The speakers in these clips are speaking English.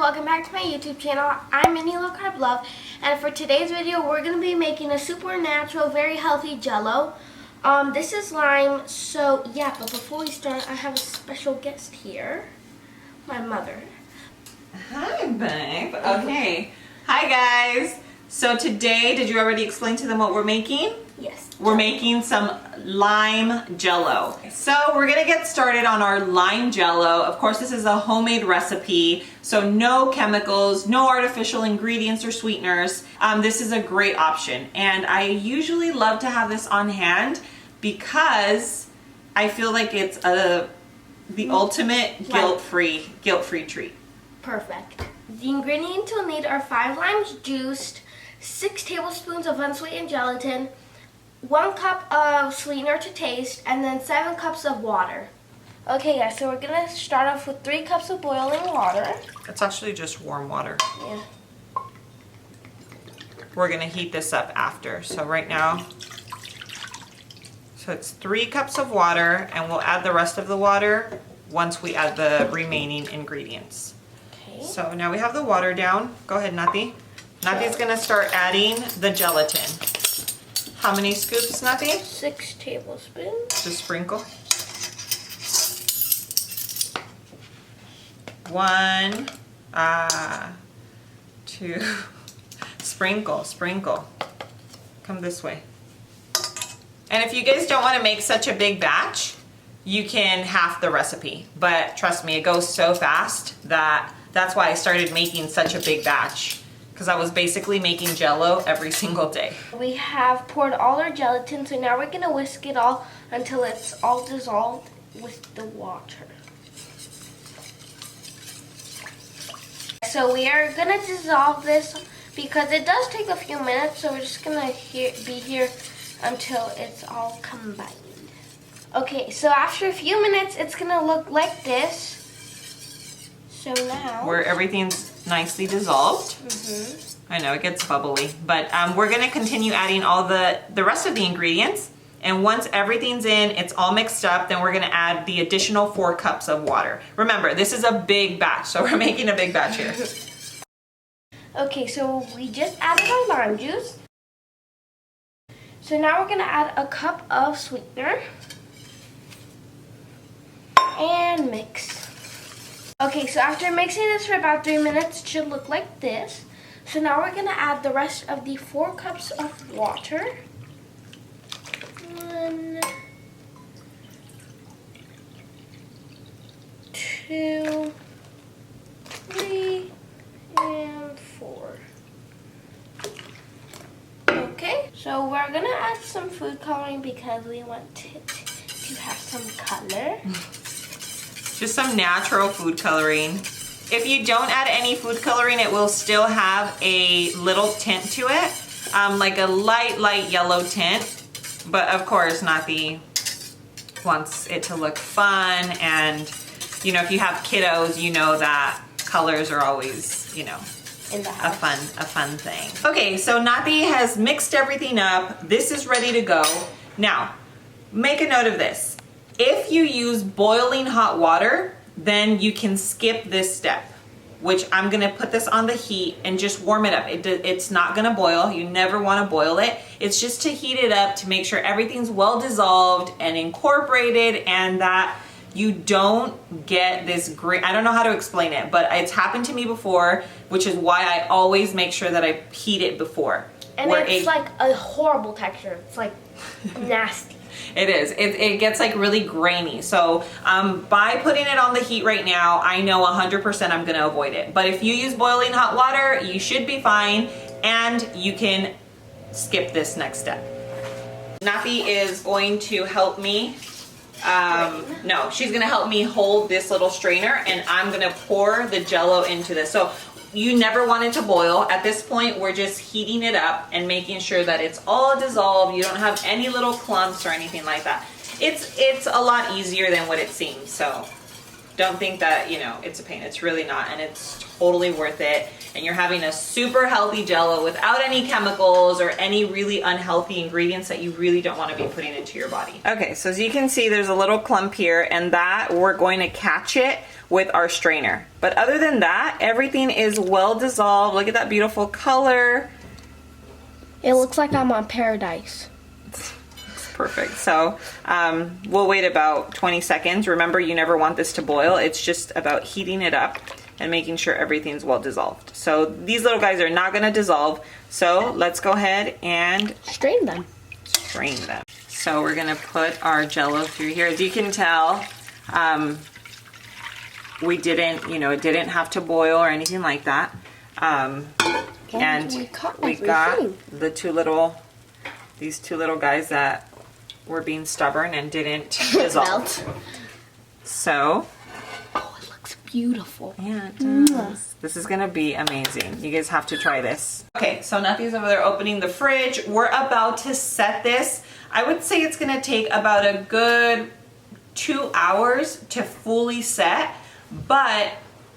welcome back to my YouTube channel. I'm Minnie Low Carb Love, and for today's video we're going to be making a super natural, very healthy jello. This is lime, so yeah, but before we start I have a special guest here, my mother. Hi babe. Okay. Hi guys. So today, did you already explain to them what we're making? Yes. We're making some lime jello. So we're gonna get started on our lime jello. Of course, this is a homemade recipe, so no chemicals, no artificial ingredients or sweeteners. This is a great option, and I usually love to have this on hand because I feel like it's the ultimate guilt-free treat. Perfect. The ingredients you'll need are 5 limes juiced, 6 tablespoons of unsweetened gelatin, 1 cup of sweetener to taste, and then 7 cups of water. Okay, yeah, so we're gonna start off with 3 cups of boiling water. It's actually just warm water. Yeah. We're gonna heat this up after. So right now, so it's 3 cups of water, and we'll add the rest of the water once we add the remaining ingredients. Okay. So now we have the water down. Go ahead, Nati. Nati's gonna start adding the gelatin. How many scoops, Nati? 6 tablespoons. Just sprinkle. 1, 2, sprinkle. Come this way. And if you guys don't want to make such a big batch, you can half the recipe. But trust me, it goes so fast that's why I started making such a big batch, because I was basically making jello every single day. We have poured all our gelatin, so now we're gonna whisk it all until it's all dissolved with the water. So we are gonna dissolve this because it does take a few minutes, so we're just gonna be here until it's all combined. Okay, so after a few minutes, it's gonna look like this. So now, where everything's nicely dissolved. I know it gets bubbly, but we're gonna continue adding all the rest of the ingredients. And once everything's in, it's all mixed up, then we're gonna add the additional 4 cups of water. Remember, this is a big batch, so we're making a big batch here. Okay, so we just added our lime juice. So now we're gonna add a cup of sweetener and mix. Okay, so after mixing this for about 3 minutes, it should look like this. So now we're gonna add the rest of the 4 cups of water. 1, 2, 3, and 4. Okay, so we're gonna add some food coloring because we want it to have some color. Just some natural food coloring. If you don't add any food coloring, it will still have a little tint to it, like a light yellow tint. But of course, Nati wants it to look fun, and you know, if you have kiddos, you know that colors are always, you know, In the house. a fun thing. Okay, so Nati has mixed everything up. This is ready to go. Now, make a note of this. If you use boiling hot water, then you can skip this step, which I'm gonna put this on the heat and just warm it up. It's not gonna boil. You never wanna boil it. It's just to heat it up to make sure everything's well dissolved and incorporated, and that you don't get this great, I don't know how to explain it, but it's happened to me before, which is why I always make sure that I heat it before. And it's like a horrible texture. It's like nasty. It is. It gets like really grainy. So by putting it on the heat right now, I know 100% I'm going to avoid it. But if you use boiling hot water, you should be fine, and you can skip this next step. Nati is going to help me. No, she's going to help me hold this little strainer, and I'm going to pour the jello into this. So you never want it to boil. At this point, we're just heating it up and making sure that it's all dissolved. You don't have any little clumps or anything like that. It's a lot easier than what it seems. So don't think that, you know, it's a pain. It's really not, and it's totally worth it. And you're having a super healthy Jell-O without any chemicals or any really unhealthy ingredients that you really don't want to be putting into your body. Okay, so as you can see, there's a little clump here, and that we're going to catch it with our strainer. But other than that, everything is well dissolved. Look at that beautiful color. It looks like I'm on paradise. It's perfect. So we'll wait about 20 seconds. Remember, you never want this to boil. It's just about heating it up and making sure everything's well dissolved. So these little guys are not gonna dissolve. So let's go ahead and strain them. Strain them. So we're gonna put our Jell-O through here. As you can tell, we didn't, you know, it didn't have to boil or anything like that. And we got the these two little guys that were being stubborn and didn't dissolve. So, oh, it looks beautiful. Yeah, it does. This is gonna be amazing. You guys have to try this. Okay, so Nothing's over there opening the fridge. We're about to set this. I would say it's gonna take about a good 2 hours to fully set, but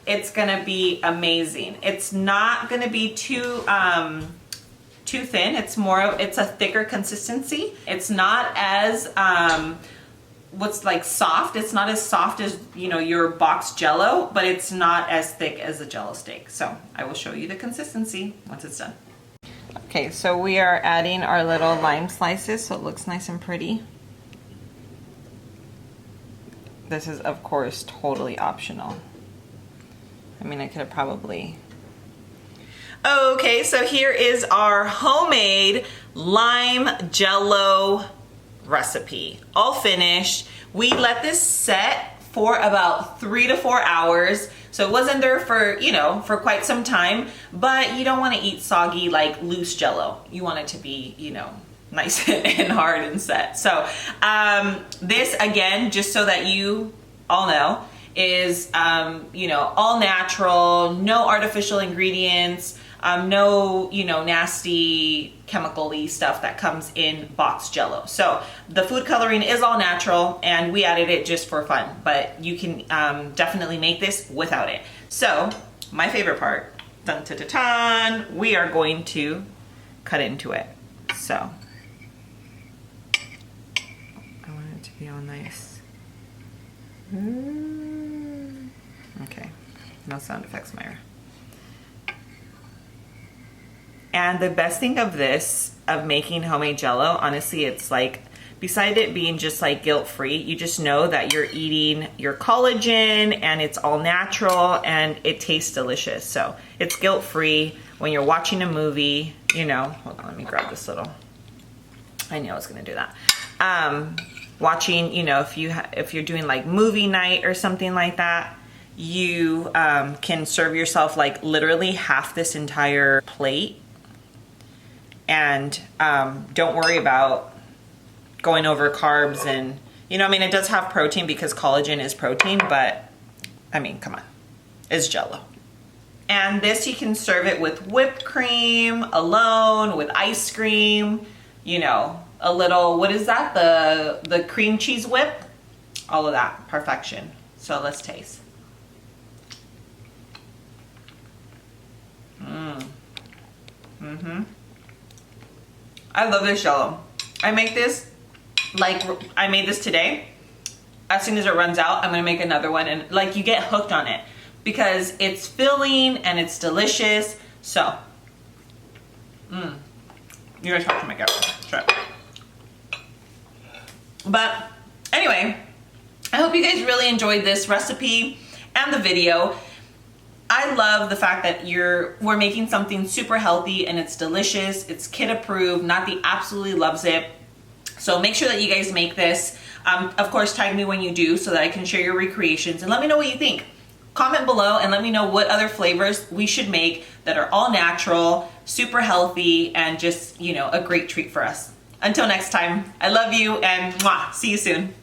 it's gonna be amazing. It's not gonna be too thin. It's a thicker consistency. It's not as soft. It's not as soft as, you know, your box Jell-O, but it's not as thick as a Jell-O steak. So I will show you the consistency once it's done. Okay, so we are adding our little lime slices so it looks nice and pretty. This is, of course, totally optional. I mean, I could have probably... Okay, so here is our homemade lime Jell-O recipe. All finished. We let this set for about 3 to 4 hours. So it wasn't there for, you know, for quite some time, but you don't want to eat soggy, like loose Jell-O. You want it to be, you know, nice and hard and set. So this, again, just so that you all know, is, you know, all natural, no artificial ingredients, no, you know, nasty chemical-y stuff that comes in box Jell-O. So the food coloring is all natural, and we added it just for fun, but you can definitely make this without it. So my favorite part, dun dun dun dun, we are going to cut into it. So I want it to be all nice. Okay, no sound effects, Myra. And the best thing of this, of making homemade Jell-O, honestly, it's like, beside it being just like guilt-free, you just know that you're eating your collagen and it's all natural and it tastes delicious. So it's guilt-free when you're watching a movie, you know, hold on, let me grab this little, I knew I was gonna do that. Watching, you know, if you're doing like movie night or something like that, you can serve yourself like literally half this entire plate. And don't worry about going over carbs and, you know, I mean, it does have protein because collagen is protein, but I mean, come on, it's Jell-O. And this, you can serve it with whipped cream, alone, with ice cream, you know, a little, what is that? The cream cheese whip, all of that, perfection. So let's taste. I love this Jell-O. I make this, like, I made this today. As soon as it runs out, I'm gonna make another one, and like, you get hooked on it because it's filling and it's delicious. So, you guys have to make it. Try it. But anyway, I hope you guys really enjoyed this recipe and the video. I love the fact that we're making something super healthy and it's delicious. It's kid approved. Nati absolutely loves it. So make sure that you guys make this. Of course, tag me when you do so that I can share your recreations and let me know what you think. Comment below and let me know what other flavors we should make that are all natural, super healthy, and just, you know, a great treat for us. Until next time, I love you and mwah, see you soon.